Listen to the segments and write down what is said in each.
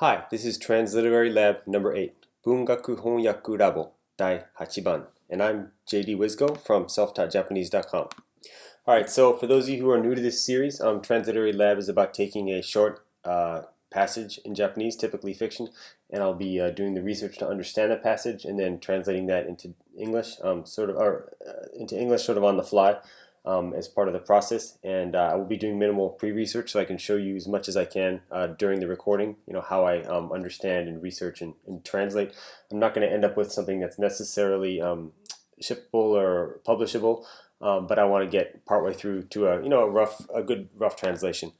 Hi, this is TransLiterary Lab number 8, 文学翻訳ラボ第8番, and I'm JD Wisgo from selftaught.japanese.com. Alright, so for those of you who are new to this series, TransLiterary Lab is about taking a short passage in Japanese, typically fiction, and I'll be doing the research to understand that passage and then translating that into English, into English sort of on the fly. As part of the process, and I will be doing minimal pre-research so I can show you as much as I can during the recording, how I understand and research and translate. I'm not going to end up with something that's necessarily shippable or publishable, but I want to get partway through to a good rough translation.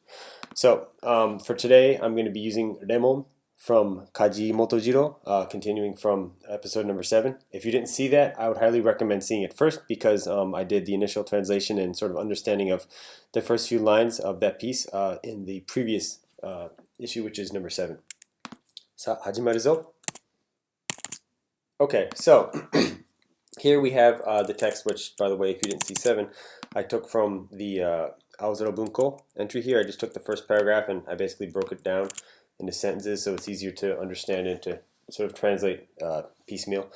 So for today, I'm going to be using Remon from Kaji Motojiro, continuing from episode number 7. If you didn't see that, I would highly recommend seeing it first because I did the initial translation and sort of understanding of the first few lines of that piece in the previous issue, which is number 7. Sa, hajimaru zo. Okay, so here we have the text, which, by the way, if you didn't see 7, I took from the Aozero Bunko entry here. I just took the first paragraph and I basically broke it down into sentences so it's easier to understand and to sort of translate piecemeal.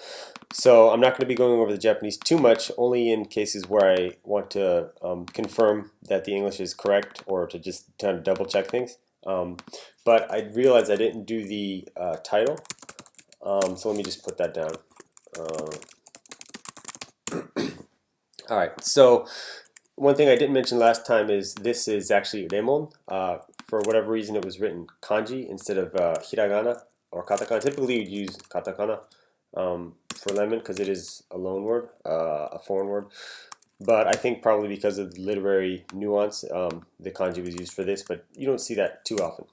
So I'm not going to be going over the Japanese too much, only in cases where I want to confirm that the English is correct or to just kind of double check things. But I realized I didn't do the title, so let me just put that down. Alright, so one thing I didn't mention last time is this is actually Remon. For whatever reason, it was written kanji instead of hiragana or katakana. Typically, you'd use katakana for lemon because it is a loan word, a foreign word. But I think probably because of the literary nuance, the kanji was used for this, but you don't see that too often.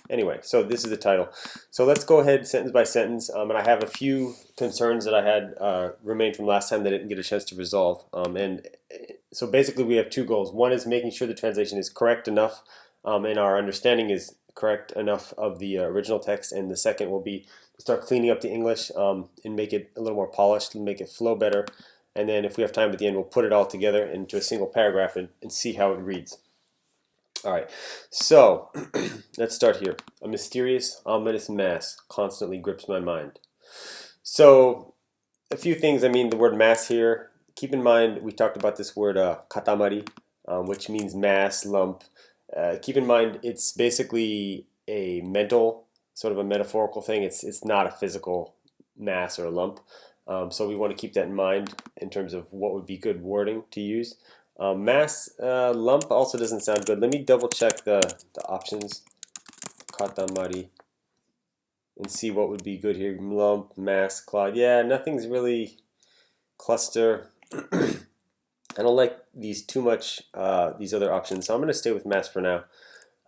Anyway, so this is the title. So let's go ahead sentence by sentence, and I have a few concerns that I had remained from last time that I didn't get a chance to resolve. And so basically we have two goals. One is making sure the translation is correct enough and our understanding is correct enough of the original text, and the second will be to start cleaning up the English and make it a little more polished and make it flow better. And then if we have time at the end, we'll put it all together into a single paragraph and see how it reads. Alright, so let's start here. A mysterious, ominous mass constantly grips my mind. So a few things. I mean, the word mass here, keep in mind we talked about this word katamari, which means mass, lump. Keep in mind it's basically a mental, sort of a metaphorical thing. It's not a physical mass or a lump. So we want to keep that in mind in terms of what would be good wording to use. Mass, lump also doesn't sound good. Let me double check the options. Katamari. And see what would be good here. Lump, mass, cloud. Yeah, nothing's really cluster. I don't like these too much, these other options, so I'm going to stay with mass for now.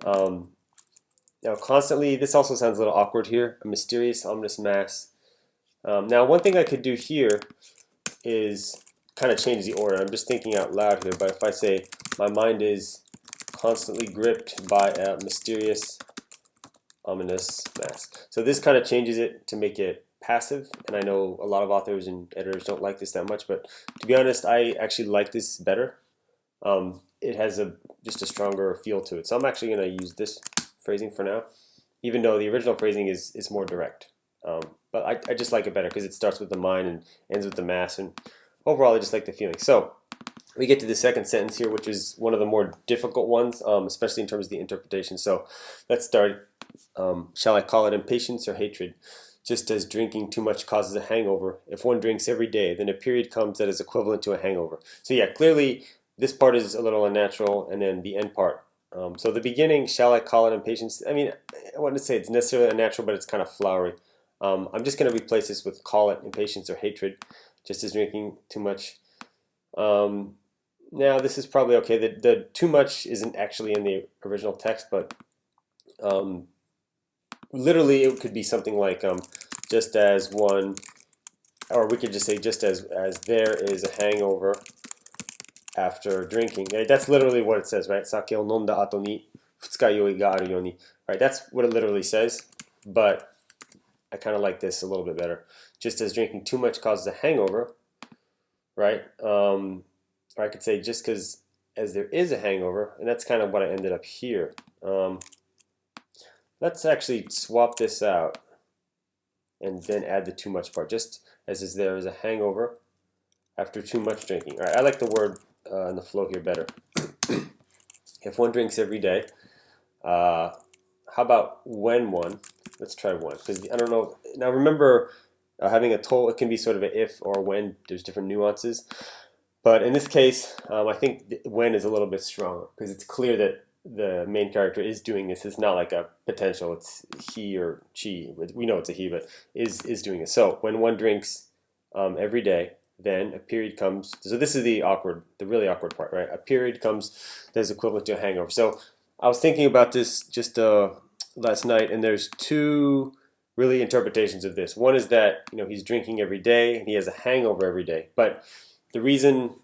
Now, constantly, this also sounds a little awkward here. A mysterious, ominous mass. Now, one thing I could do here is kind of change the order. I'm just thinking out loud here, but if I say, my mind is constantly gripped by a mysterious, ominous mass. So this kind of changes it to make it passive, and I know a lot of authors and editors don't like this that much, but to be honest, I actually like this better. It has just a stronger feel to it. So I'm actually going to use this phrasing for now, even though the original phrasing is more direct. But I just like it better because it starts with the mind and ends with the mass, and overall I just like the feeling. So we get to the second sentence here, which is one of the more difficult ones, especially in terms of the interpretation. So let's start. Shall I call it impatience or hatred? Just as drinking too much causes a hangover, if one drinks every day, then a period comes that is equivalent to a hangover. So yeah, clearly this part is a little unnatural, and then the end part. So the beginning, shall I call it impatience? I mean, I wouldn't say it's necessarily unnatural, but it's kind of flowery. I'm just going to replace this with call it impatience or hatred, just as drinking too much. Now this is probably okay. The too much isn't actually in the original text, but literally it could be something like just as one, or we could just say just as there is a hangover after drinking. Right? That's literally what it says, right? Sake o nonda ato ni futsukayoi ga aru yoni. Right? That's what it literally says, but I kind of like this a little bit better. Just as drinking too much causes a hangover, right? Or I could say just as there is a hangover, and that's kind of what I ended up here. let's actually swap this out and then add the too much part, just as is there is a hangover after too much drinking. All right, I like the word in the flow here better. If one drinks every day, how about when one? Let's try one, because I don't know. Now remember, having a toll, it can be sort of an if or when. There's different nuances. But in this case, I think when is a little bit stronger, because it's clear that the main character is doing this. It's not like a potential, it's he or she. We know it's a he, but is doing it. So when one drinks every day, then a period comes. So this is the really awkward part, right? A period comes that is equivalent to a hangover. So I was thinking about this just last night, and there's two really interpretations of this. One is that he's drinking every day and he has a hangover every day. But the reason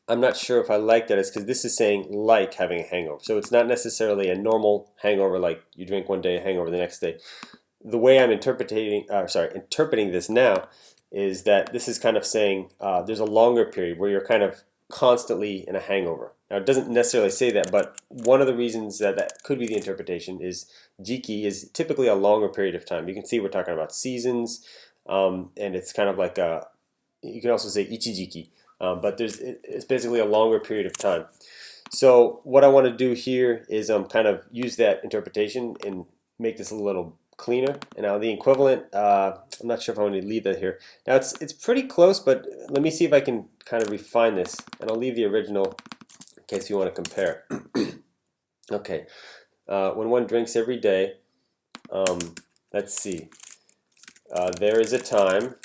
I'm not sure if I like that is because this is saying like having a hangover. So it's not necessarily a normal hangover like you drink one day, hangover the next day. The way I'm interpreting this now is that this is kind of saying there's a longer period where you're kind of constantly in a hangover. Now it doesn't necessarily say that, but one of the reasons that could be the interpretation is jiki is typically a longer period of time. You can see we're talking about seasons, and it's kind of like you can also say ichijiki, but it's basically a longer period of time. So what I want to do here is kind of use that interpretation and make this a little cleaner. And now the equivalent, I'm not sure if I want to leave that here. Now it's pretty close, but let me see if I can kind of refine this, and I'll leave the original in case you want to compare. Okay, when one drinks every day, let's see, there is a time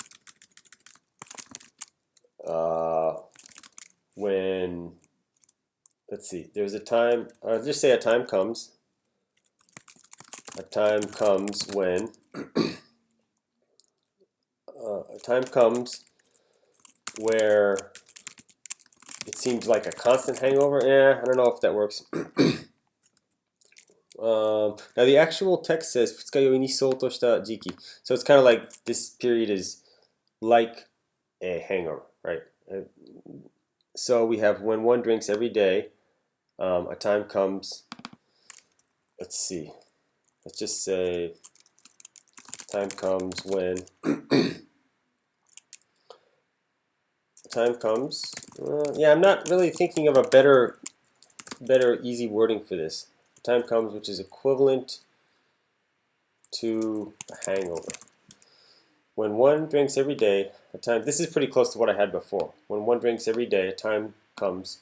when, let's see, there's a time, just say a time comes. A time comes when, a time comes where it seems like a constant hangover. I don't know if that works. Now the actual text says "futsukayoi ni sou to shita jiki," so it's kind of like this period is like a hangover, right? So we have when one drinks every day, a time comes. Let's see. Let's just say time comes when time comes. Yeah, I'm not really thinking of a better easy wording for this. Time comes which is equivalent to a hangover. When one drinks every day, a time. This is pretty close to what I had before. When one drinks every day, a time comes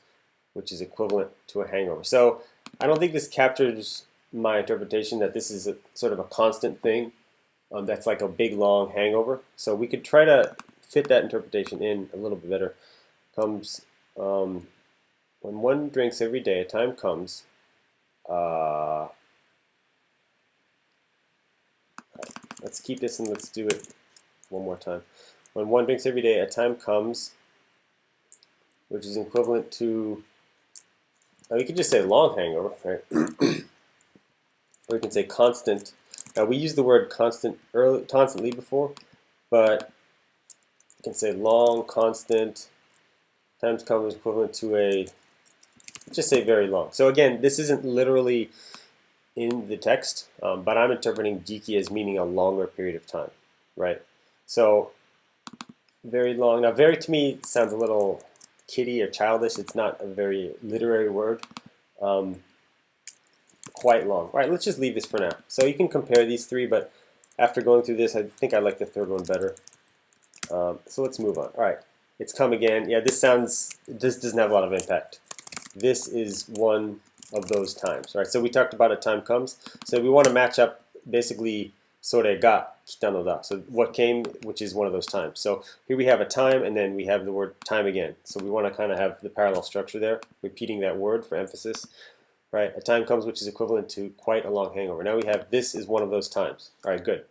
which is equivalent to a hangover. So I don't think this captures my interpretation that this is a sort of a constant thing that's like a big long hangover. So we could try to fit that interpretation in a little bit better. Comes when one drinks every day, a time comes. Let's keep this and let's do it one more time. When one drinks every day, a time comes which is equivalent to, we could just say long hangover, right? Or we can say constant. Now we used the word constantly before, but you can say long, constant, times comes equivalent to a, just say very long. So again, this isn't literally in the text, but I'm interpreting jiki as meaning a longer period of time, right? So very long. Now very to me sounds a little kiddie or childish. It's not a very literary word. Quite long. All right, let's just leave this for now. So you can compare these three, but after going through this, I think I like the third one better. So let's move on. All right, it's come again. Yeah, this doesn't have a lot of impact. This is one of those times. All right, so we talked about a time comes. So we want to match up basically sore ga kita no da. So what came, which is one of those times. So here we have a time, and then we have the word time again. So we want to kind of have the parallel structure there, repeating that word for emphasis. Right, a time comes which is equivalent to quite a long hangover. Now we have this is one of those times. All right, good.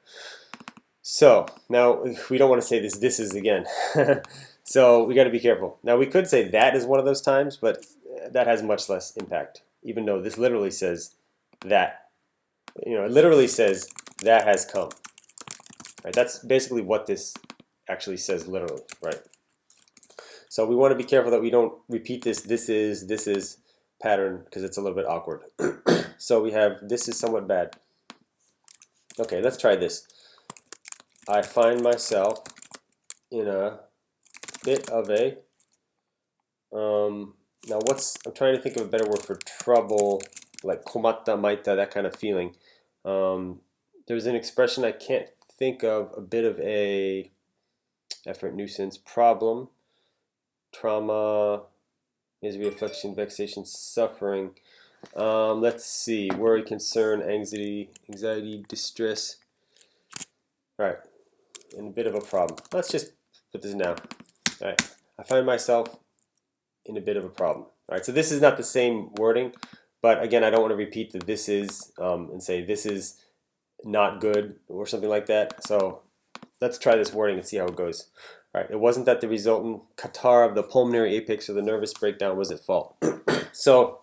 So now we don't want to say this is again. So we got to be careful. Now we could say that is one of those times, but that has much less impact, even though this literally says that. It literally says that has come. Right, that's basically what this actually says literally, right? So we want to be careful that we don't repeat this is pattern, because it's a little bit awkward. So we have this is somewhat bad. Okay, let's try this. I find myself in a bit of a, now I'm trying to think of a better word for trouble, like komatta, maita, that kind of feeling. There's an expression I can't think of, a bit of a effort, nuisance, problem, trauma, misery, affliction, vexation, suffering. Let's see, worry, concern, anxiety, distress. All right, and a bit of a problem. Let's just put this now. All right, I find myself in a bit of a problem. All right, so this is not the same wording, but again, I don't want to repeat the this is and say this is not good or something like that. So let's try this wording and see how it goes. All right, it wasn't that the resultant catarrh of the pulmonary apex or the nervous breakdown was at fault. So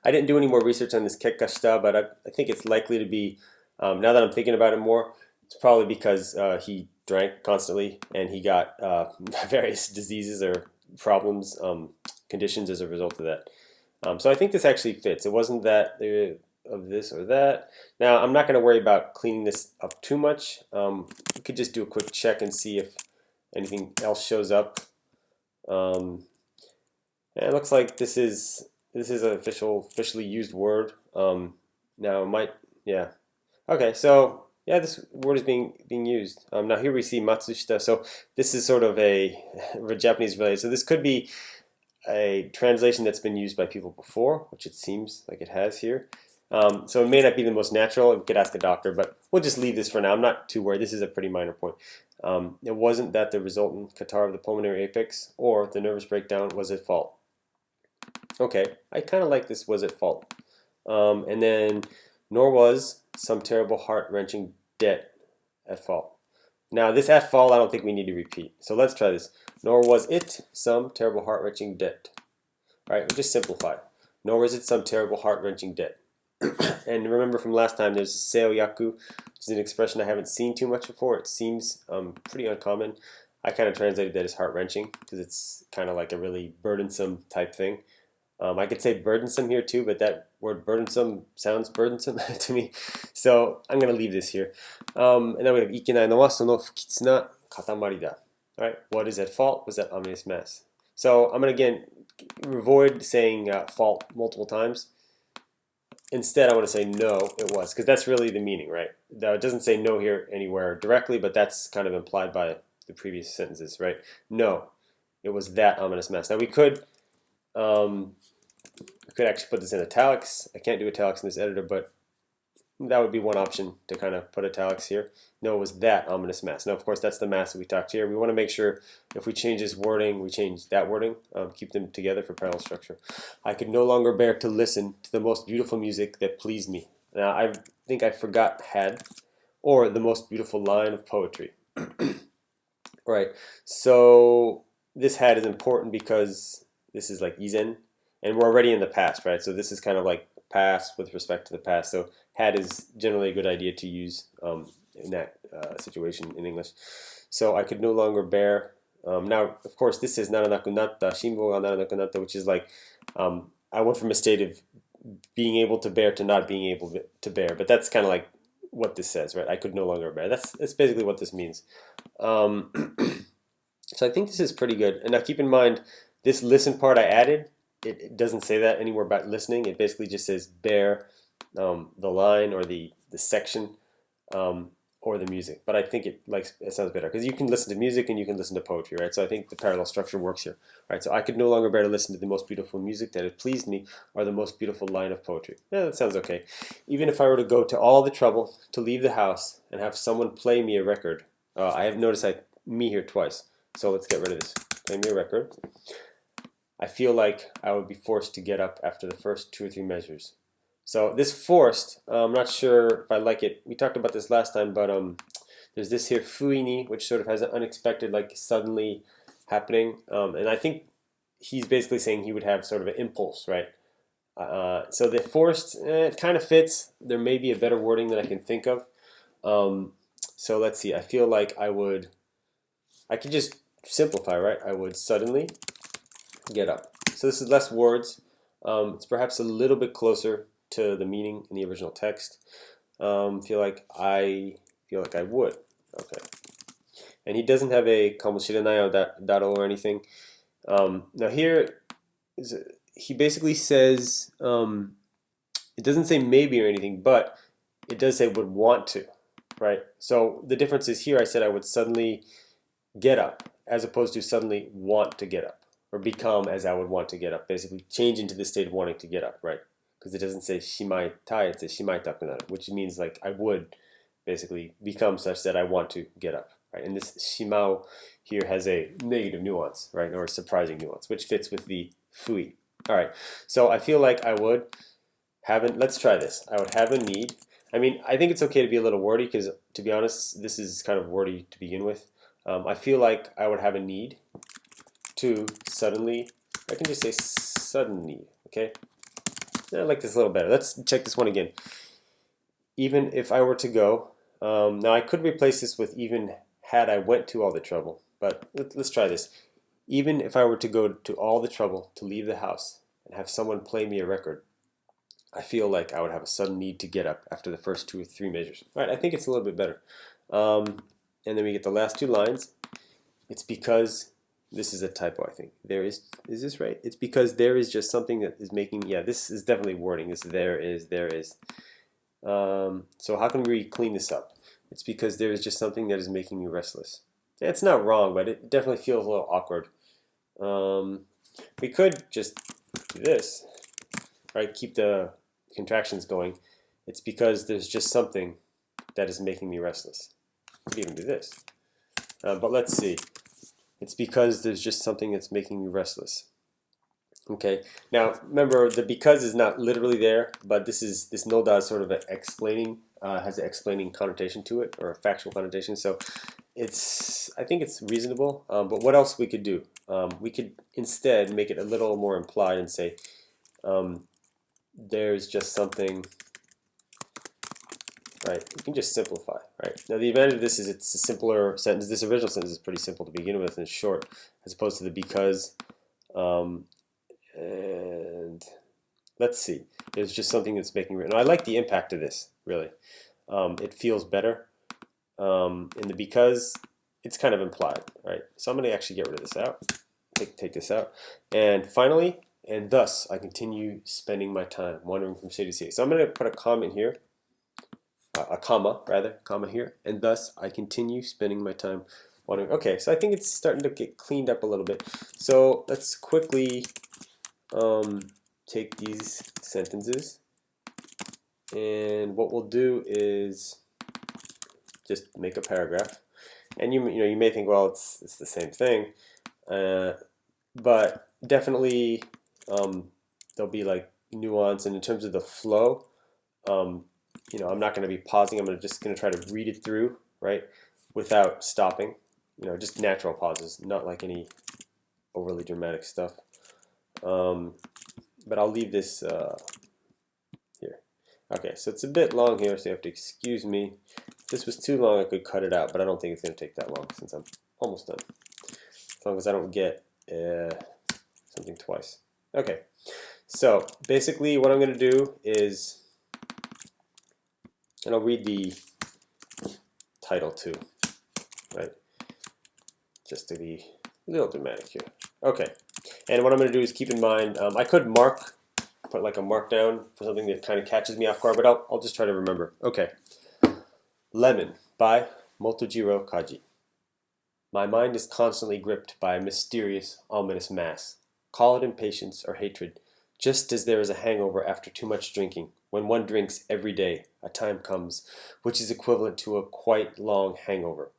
I didn't do any more research on this kekkashita, but I think it's likely to be, now that I'm thinking about it more, it's probably because he drank constantly and he got various diseases or problems, conditions as a result of that. So I think this actually fits. It wasn't that of this or that. Now, I'm not going to worry about cleaning this up too much. We could just do a quick check and see if anything else shows up. And it looks like this is an officially used word. Now it might, yeah. Okay, so yeah, this word is being used. Now here we see matsushita. So this is sort of a Japanese related. So this could be a translation that's been used by people before, which it seems like it has here. So it may not be the most natural. We could ask a doctor, but we'll just leave this for now. I'm not too worried. This is a pretty minor point. It wasn't that the resultant catarrh of the pulmonary apex or the nervous breakdown was at fault. Okay, I kind of like this was at fault. And then, nor was some terrible heart-wrenching debt at fault. Now, this at fault, I don't think we need to repeat. So let's try this. Nor was it some terrible heart-wrenching debt. All right, we'll just simplify. Nor was it some terrible heart-wrenching debt. And remember from last time, there's seoyaku, which is an expression I haven't seen too much before. It seems pretty uncommon. I kind of translated that as heart-wrenching because it's kind of like a really burdensome type thing. I could say burdensome here too, but that word burdensome sounds burdensome to me. So I'm going to leave this here. And then we have ikenai no wa sono fukitsu na katamari da. All right, what is at fault was that ominous mass. So I'm going to again avoid saying fault multiple times. Instead, I want to say no, it was, because that's really the meaning, right? Now, it doesn't say no here anywhere directly, but that's kind of implied by the previous sentences, right? No, it was that ominous mass. Now we could actually put this in italics. I can't do italics in this editor, but that would be one option to kind of put italics here. No, it was that ominous mass. Now, of course, that's the mass that we talked here. We want to make sure if we change this wording, we change that wording, keep them together for parallel structure. I could no longer bear to listen to the most beautiful music that pleased me. Now, I think I forgot had, or the most beautiful line of poetry. Right, so this had is important because this is like izen, and we're already in the past, right? So this is kind of like past with respect to the past. So had is generally a good idea to use in that situation in English. So I could no longer bear. Now, of course, this is naranakunatta, shinbo ga naranakunatta, which is like I went from a state of being able to bear to not being able to bear. But that's kind of like what this says, right? I could no longer bear. That's basically what this means. So I think this is pretty good. And now keep in mind, this listen part I added, it doesn't say that anywhere about listening. It basically just says bear the line or the section or the music. But I think it sounds better because you can listen to music and you can listen to poetry, right? So I think the parallel structure works here. Right? So I could no longer bear to listen to the most beautiful music that had pleased me or the most beautiful line of poetry. Yeah, that sounds okay. Even if I were to go to all the trouble to leave the house and have someone play me a record. I have noticed me here twice. So let's get rid of this. Play me a record. I feel like I would be forced to get up after the first 2 or 3 measures. So this forced, I'm not sure if I like it. We talked about this last time, but there's this here fuini, which sort of has an unexpected, like suddenly happening. And I think he's basically saying he would have sort of an impulse, right? So the forced, it kind of fits. There may be a better wording that I can think of. So let's see. I feel like I could just simplify, right? I would suddenly get up. So this is less words. It's perhaps a little bit closer to the meaning in the original text. feel like I would. Okay. And he doesn't have a kamoshirenai or daro or anything. Now here, he basically says, it doesn't say maybe or anything, but it does say would want to, right? So the difference is here I said I would suddenly get up as opposed to suddenly want to get up, or become as I would want to get up. Basically change into the state of wanting to get up, right? Because it doesn't say shimaitai, it says shimaitakunaru, which means like I would basically become such that I want to get up, right? And this shimao here has a negative nuance, right, or a surprising nuance, which fits with the fui. All right, so I feel like I would let's try this. I would have a need. I mean, I think it's okay to be a little wordy because, to be honest, this is kind of wordy to begin with. I feel like I would have a need to suddenly, I can just say suddenly, okay? I like this a little better. Let's check this one again. Even if I were to go, now I could replace this with even had I went to all the trouble, but let's try this. Even if I were to go to all the trouble to leave the house and have someone play me a record, I feel like I would have a sudden need to get up after the first 2 or 3 measures. All right, I think it's a little bit better. And then we get the last 2 lines. It's because, this is a typo, I think. Is this right? It's because there is just something that is making, yeah, this is definitely wording. This there is. So how can we clean this up? It's because there is just something that is making you restless. It's not wrong, but it definitely feels a little awkward. We could just do this, right? Keep the contractions going. It's because there's just something that is making me restless. We could even do this. But let's see. It's because there's just something that's making me restless. Okay. Now remember, the because is not literally there, but this noda is sort of an explaining, has an explaining connotation to it, or a factual connotation. So I think it's reasonable. But what else we could do? We could instead make it a little more implied and say, there's just something, right? You can just simplify, right? Now the advantage of this is it's a simpler sentence. This original sentence is pretty simple to begin with and it's short, as opposed to the because. And let's see. There's just something that's making me. Now I like the impact of this, really. It feels better. In the because, it's kind of implied, right? So I'm going to actually get rid of this out. Take this out. And finally, and thus I continue spending my time wandering from city to city. So I'm going to put a comment here, a comma here, and thus I continue spending my time wandering. Okay, so I think it's starting to get cleaned up a little bit. So let's quickly take these sentences, and what we'll do is just make a paragraph. And you may think, well, it's the same thing, but definitely there'll be like nuance. And in terms of the flow, I'm not going to be pausing. I'm just going to try to read it through, right, without stopping. Just natural pauses, not like any overly dramatic stuff. But I'll leave this here. Okay, so it's a bit long here, so you have to excuse me. If this was too long, I could cut it out, but I don't think it's going to take that long since I'm almost done. As long as I don't get something twice. Okay, so basically what I'm going to do is, and I'll read the title too, right? Just to be a little dramatic here. Okay, and what I'm going to do is keep in mind, I could put like a mark down for something that kind of catches me off guard, but I'll just try to remember. Okay, Lemon by Motojiro Kaji. My mind is constantly gripped by a mysterious, ominous mass. Call it impatience or hatred, just as there is a hangover after too much drinking. When one drinks every day, a time comes which is equivalent to a quite long hangover.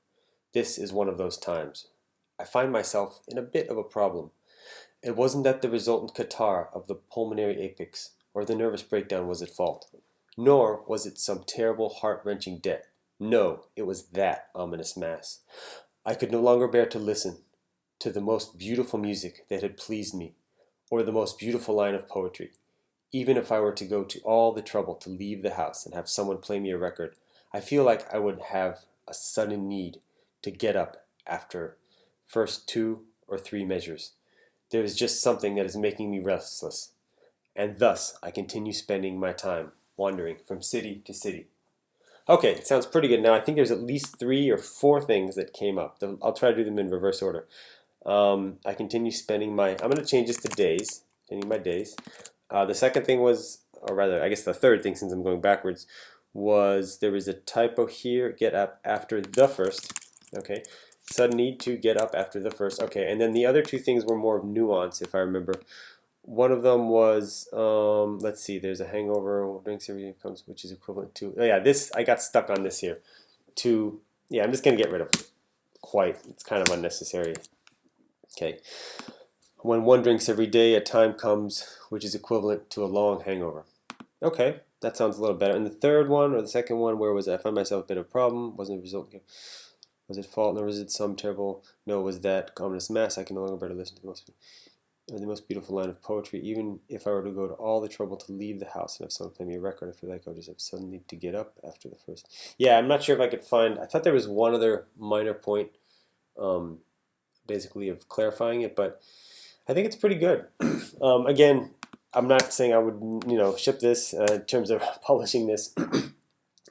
This is one of those times. I find myself in a bit of a problem. It wasn't that the resultant catarrh of the pulmonary apex or the nervous breakdown was at fault, nor was it some terrible heart-wrenching debt. No, it was that ominous mass. I could no longer bear to listen to the most beautiful music that had pleased me, or the most beautiful line of poetry. Even if I were to go to all the trouble to leave the house and have someone play me a record, I feel like I would have a sudden need to get up after first 2 or 3 measures. There is just something that is making me restless, and thus I continue spending my time wandering from city to city. Okay, it sounds pretty good. Now I think there's at least 3 or 4 things that came up. I'll try to do them in reverse order. I continue spending my, I'm going to change this to days, spending my days. The second thing was, or rather, I guess the third thing since I'm going backwards, was there was a typo here, get up after the first. Okay, sudden need to get up after the first. Okay, and then the other 2 things were more of nuance, if I remember. One of them was, let's see, there's a hangover, drinks every day comes, which is equivalent to, oh yeah, this, I got stuck on this here. To, yeah, I'm just going to get rid of quite, it's kind of unnecessary. Okay. When one drinks every day, a time comes which is equivalent to a long hangover. Okay, that sounds a little better. And the third one, or the second one, where was it? I found myself a bit of a problem. Wasn't a result. Was it fault, nor was it some terrible? No, it was that ominous mess. I can no longer bear to listen to the most beautiful line of poetry. Even if I were to go to all the trouble to leave the house and have someone play me a record, I feel like I would just have suddenly to get up after the first. Yeah, I'm not sure if I could find. I thought there was one other minor point, basically of clarifying it, but I think it's pretty good. Again, I'm not saying I would, ship this in terms of publishing this.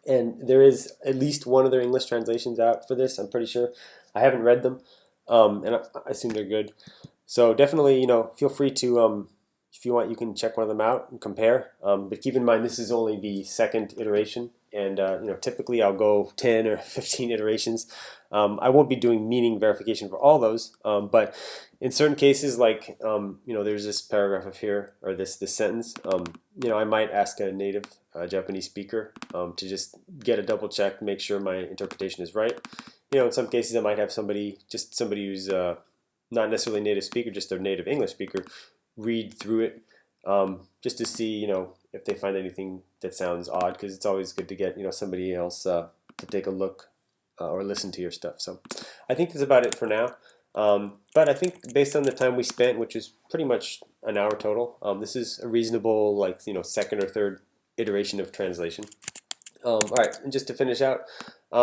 And there is at least one other English translations out for this. I'm pretty sure. I haven't read them, and I assume they're good. So definitely, feel free to, if you want, you can check one of them out and compare. But keep in mind, this is only the second iteration, and typically I'll go 10 or 15 iterations. I won't be doing meaning verification for all those, but in certain cases, like there's this paragraph of here, or this sentence. I might ask a native Japanese speaker to just get a double check, make sure my interpretation is right. In some cases, I might have somebody who's not necessarily a native speaker, just a native English speaker, read through it just to see, if they find anything that sounds odd, because it's always good to get, somebody else to take a look or listen to your stuff. So I think that's about it for now. But I think based on the time we spent, which is pretty much an hour total, this is a reasonable, second or third iteration of translation. All right, and just to finish out, I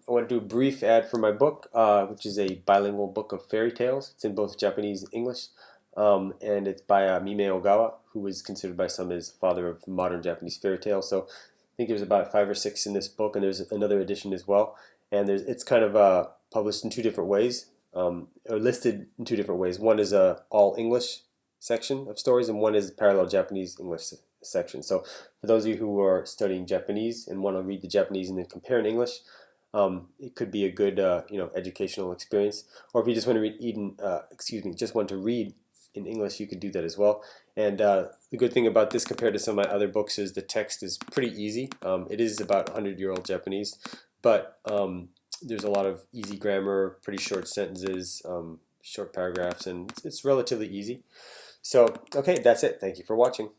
want to do a brief ad for my book, which is a bilingual book of fairy tales. It's in both Japanese and English, and it's by Mimei Ogawa, who is considered by some as father of modern Japanese fairy tales. So I think there's about 5 or 6 in this book, and there's another edition as well. And it's kind of published in 2 different ways, or listed in 2 different ways. One is a all English section of stories, and one is parallel Japanese English section. So for those of you who are studying Japanese and want to read the Japanese and then compare in English, it could be a good educational experience. Or if you just want to read just want to read in English, you could do that as well. And the good thing about this compared to some of my other books is the text is pretty easy. It is about 100-year-old Japanese, but there's a lot of easy grammar, pretty short sentences, short paragraphs, and it's relatively easy. So, okay, that's it. Thank you for watching.